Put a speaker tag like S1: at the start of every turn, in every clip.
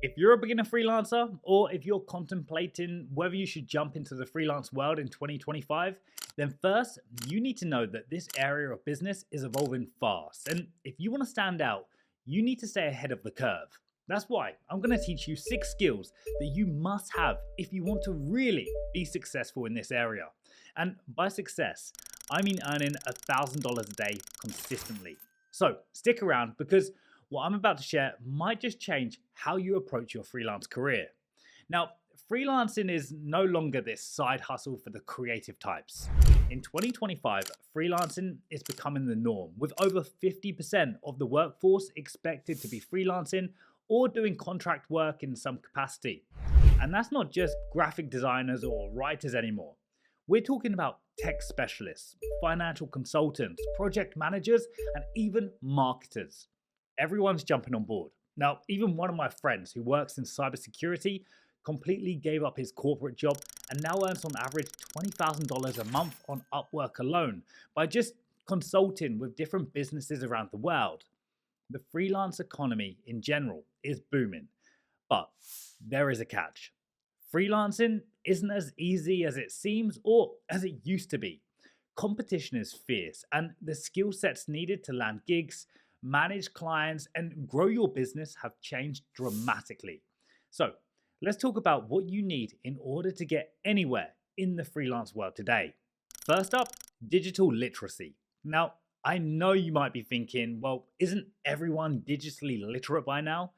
S1: If you're a beginner freelancer, or if you're contemplating whether you should jump into the freelance world in 2025, then first, you need to know that this area of business is evolving fast. And if you want to stand out, you need to stay ahead of the curve. That's why I'm going to teach you 6 skills that you must have if you want to really be successful in this area. And by success, I mean earning $1,000 a day consistently. So stick around because what I'm about to share might just change how you approach your freelance career. Now, freelancing is no longer this side hustle for the creative types. In 2025, freelancing is becoming the norm, with over 50% of the workforce expected to be freelancing or doing contract work in some capacity. And that's not just graphic designers or writers anymore. We're talking about tech specialists, financial consultants, project managers, and even marketers. Everyone's jumping on board. Now, even one of my friends who works in cybersecurity completely gave up his corporate job and now earns on average $20,000 a month on Upwork alone by just consulting with different businesses around the world. The freelance economy in general is booming, but there is a catch. Freelancing isn't as easy as it seems or as it used to be. Competition is fierce, and the skill sets needed to land gigs, manage clients, and grow your business have changed dramatically. So, let's talk about what you need in order to get anywhere in the freelance world today. First up, digital literacy. Now, I know you might be thinking, well, isn't everyone digitally literate by now?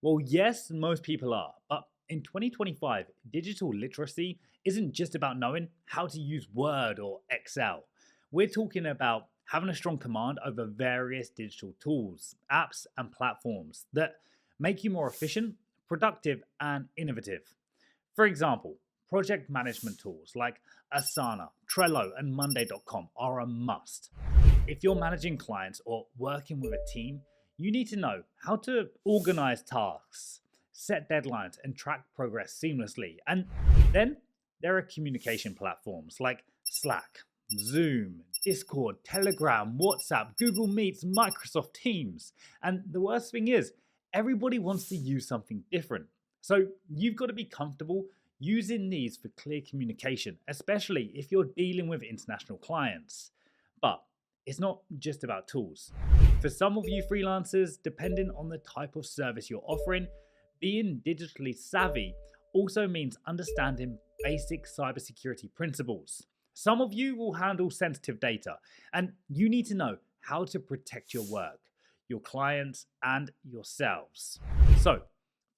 S1: Well, yes, most people are, but in 2025, digital literacy isn't just about knowing how to use Word or Excel. We're talking about having a strong command over various digital tools, apps, and platforms that make you more efficient, productive, and innovative. For example, project management tools like Asana, Trello, and Monday.com are a must. If you're managing clients or working with a team, you need to know how to organize tasks, set deadlines, and track progress seamlessly. And then there are communication platforms like Slack, Zoom, Discord, Telegram, WhatsApp, Google Meets, Microsoft Teams. And the worst thing is, everybody wants to use something different. So you've got to be comfortable using these for clear communication, especially if you're dealing with international clients. But it's not just about tools. For some of you freelancers, depending on the type of service you're offering, being digitally savvy also means understanding basic cybersecurity principles. Some of you will handle sensitive data, and you need to know how to protect your work, your clients, and yourselves. So,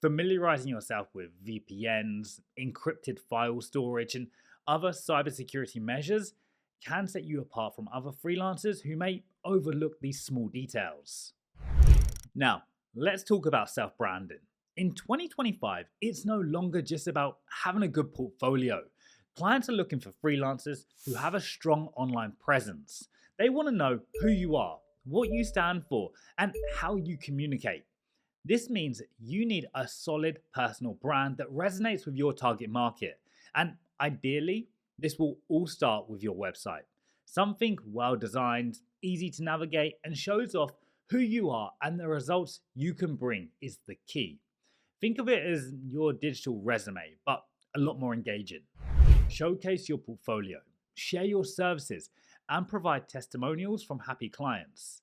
S1: familiarizing yourself with VPNs, encrypted file storage, and other cybersecurity measures can set you apart from other freelancers who may overlook these small details. Now, let's talk about self-branding. In 2025, it's no longer just about having a good portfolio. Clients are looking for freelancers who have a strong online presence. They want to know who you are, what you stand for, and how you communicate. This means you need a solid personal brand that resonates with your target market. And ideally, this will all start with your website. Something well designed, easy to navigate, and shows off who you are and the results you can bring is the key. Think of it as your digital resume, but a lot more engaging. Showcase your portfolio, share your services, and provide testimonials from happy clients.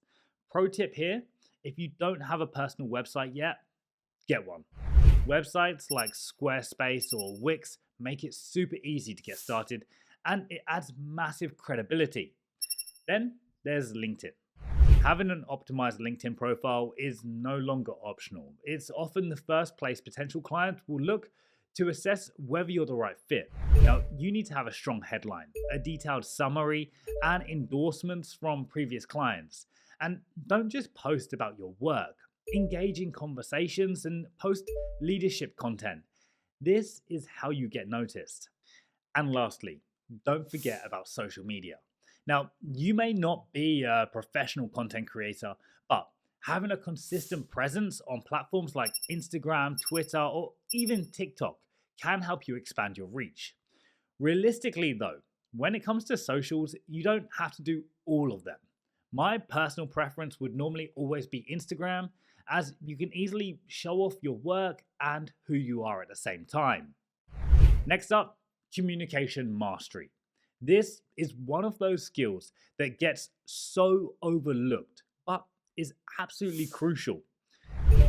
S1: Pro tip here, if you don't have a personal website yet, get one. Websites like Squarespace or Wix make it super easy to get started, and it adds massive credibility. Then there's LinkedIn. Having an optimized LinkedIn profile is no longer optional. It's often the first place potential clients will look to assess whether you're the right fit. Now, you need to have a strong headline, a detailed summary, and endorsements from previous clients. And don't just post about your work. Engage in conversations and post leadership content. This is how you get noticed. And lastly, don't forget about social media. Now, you may not be a professional content creator, but having a consistent presence on platforms like Instagram, Twitter, or even TikTok can help you expand your reach. Realistically, though, when it comes to socials, you don't have to do all of them. My personal preference would normally always be Instagram, as you can easily show off your work and who you are at the same time. Next up, communication mastery. This is one of those skills that gets so overlooked, but is absolutely crucial.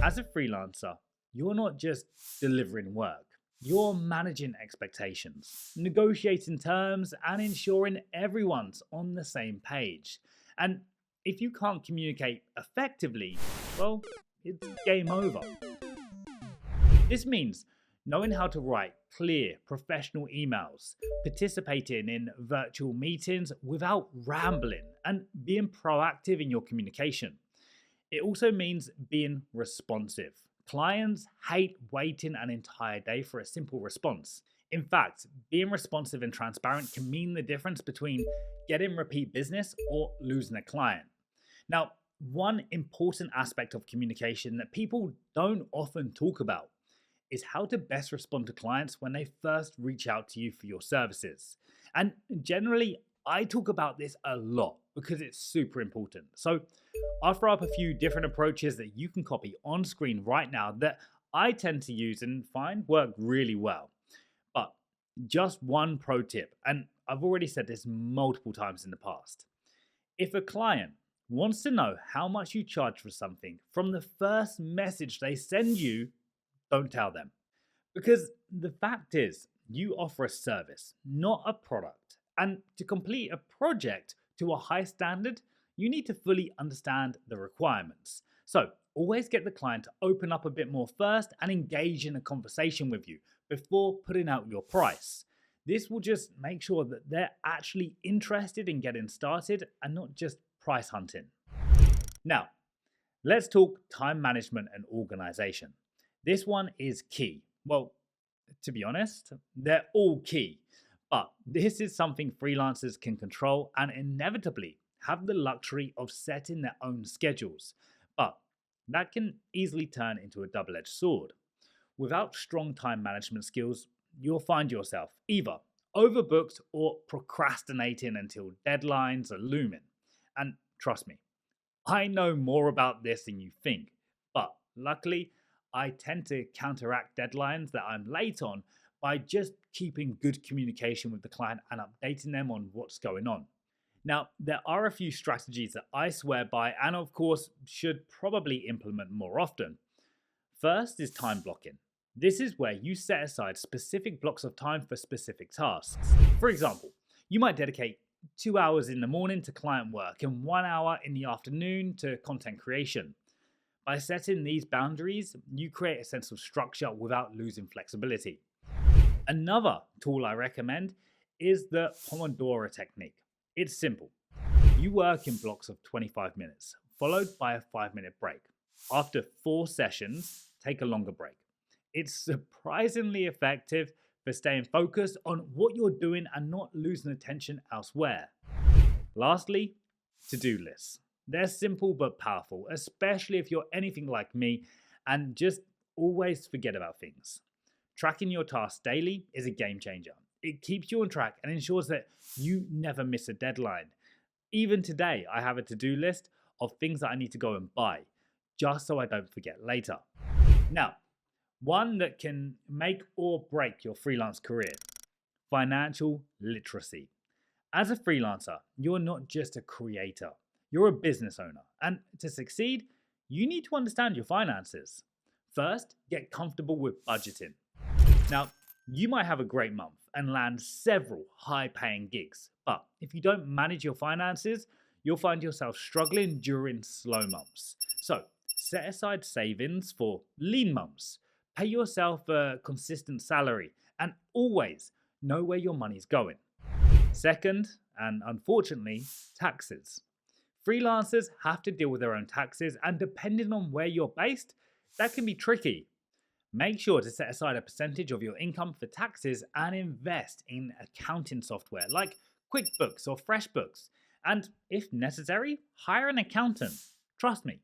S1: As a freelancer, you're not just delivering work, you're managing expectations, negotiating terms, and ensuring everyone's on the same page. And if you can't communicate effectively, well, it's game over. This means knowing how to write clear, professional emails, participating in virtual meetings without rambling, and being proactive in your communication. It also means being responsive. Clients hate waiting an entire day for a simple response. In fact, being responsive and transparent can mean the difference between getting repeat business or losing a client. Now, one important aspect of communication that people don't often talk about is how to best respond to clients when they first reach out to you for your services. And generally, I talk about this a lot because it's super important. So I'll throw up a few different approaches that you can copy on screen right now that I tend to use and find work really well. But just one pro tip, and I've already said this multiple times in the past. If a client wants to know how much you charge for something from the first message they send you, don't tell them. Because the fact is, you offer a service, not a product. And to complete a project to a high standard, you need to fully understand the requirements. So always get the client to open up a bit more first and engage in a conversation with you before putting out your price. This will just make sure that they're actually interested in getting started and not just price hunting. Now, let's talk time management and organization. This one is key. Well, to be honest, they're all key. But this is something freelancers can control and inevitably have the luxury of setting their own schedules. But that can easily turn into a double-edged sword. Without strong time management skills, you'll find yourself either overbooked or procrastinating until deadlines are looming. And trust me, I know more about this than you think. But luckily, I tend to counteract deadlines that I'm late on by just keeping good communication with the client and updating them on what's going on. Now, there are a few strategies that I swear by and of course should probably implement more often. First is time blocking. This is where you set aside specific blocks of time for specific tasks. For example, you might dedicate 2 hours in the morning to client work and 1 hour in the afternoon to content creation. By setting these boundaries, you create a sense of structure without losing flexibility. Another tool I recommend is the Pomodoro technique. It's simple. You work in blocks of 25 minutes, followed by a 5-minute break. After 4 sessions, take a longer break. It's surprisingly effective for staying focused on what you're doing and not losing attention elsewhere. Lastly, to-do lists. They're simple but powerful, especially if you're anything like me and just always forget about things. Tracking your tasks daily is a game changer. It keeps you on track and ensures that you never miss a deadline. Even today, I have a to-do list of things that I need to go and buy, just so I don't forget later. Now, one that can make or break your freelance career: financial literacy. As a freelancer, you're not just a creator. You're a business owner, and to succeed, you need to understand your finances. First, get comfortable with budgeting. Now, you might have a great month and land several high-paying gigs, but if you don't manage your finances, you'll find yourself struggling during slow months. So, set aside savings for lean months, pay yourself a consistent salary, and always know where your money's going. Second, and unfortunately, taxes. Freelancers have to deal with their own taxes, and depending on where you're based, that can be tricky. Make sure to set aside a percentage of your income for taxes and invest in accounting software like QuickBooks or FreshBooks. And if necessary, hire an accountant. Trust me,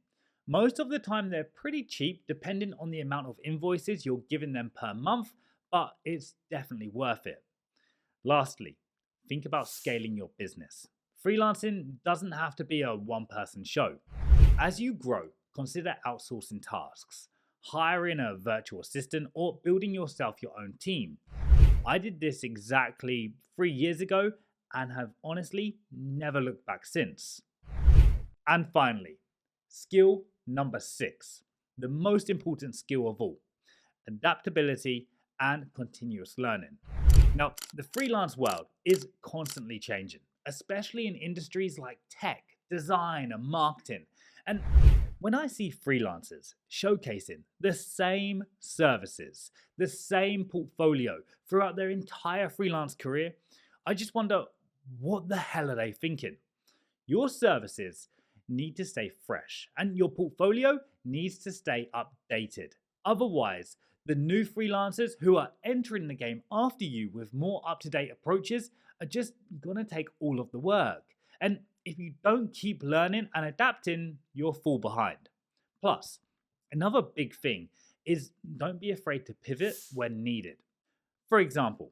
S1: most of the time they're pretty cheap depending on the amount of invoices you're giving them per month, but it's definitely worth it. Lastly, think about scaling your business. Freelancing doesn't have to be a one-person show. As you grow, consider outsourcing tasks, hiring a virtual assistant, or building yourself your own team. I did this exactly 3 years ago and have honestly never looked back since. And finally, skill number 6, the most important skill of all: adaptability and continuous learning. Now, the freelance world is constantly changing, especially in industries like tech, design, and marketing. And when I see freelancers showcasing the same services, the same portfolio throughout their entire freelance career, I just wonder, what the hell are they thinking? Your services need to stay fresh and your portfolio needs to stay updated. Otherwise, the new freelancers who are entering the game after you with more up to date approaches are just gonna take all of the work. And if you don't keep learning and adapting, you'll fall behind. Plus, another big thing is, don't be afraid to pivot when needed. For example,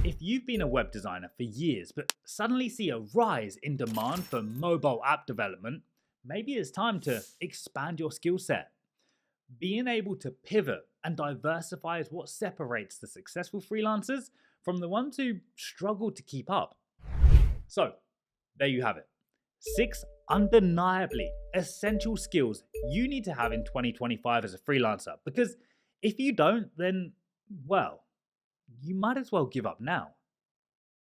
S1: if you've been a web designer for years but suddenly see a rise in demand for mobile app development, maybe it's time to expand your skill set. Being able to pivot and diversify is what separates the successful freelancers from the ones who struggle to keep up. So, there you have it. 6 undeniably essential skills you need to have in 2025 as a freelancer, because if you don't, then, well, you might as well give up now.